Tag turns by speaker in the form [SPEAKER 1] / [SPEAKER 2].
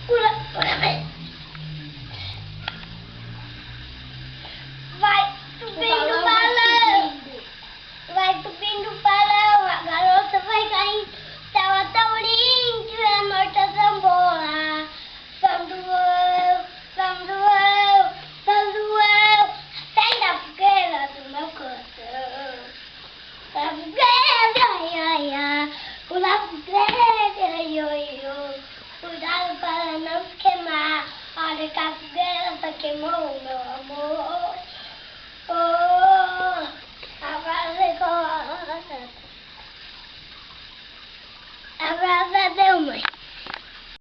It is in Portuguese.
[SPEAKER 1] Pula, pula, vai. Vai subindo o balão. Vai subindo o balão. A garota vai caindo. Tava tão lindo, a morta zambola. Sandoão, Sandoão, Sandoão. Sai da fogueira do meu coração. Da fogueira, ai, ai, ai. Pula fogueira, ai, ai, ai. Cuidado para não se queimar. Olha que a fogueira só queimou, meu amor. Oh, agora deu, mãe.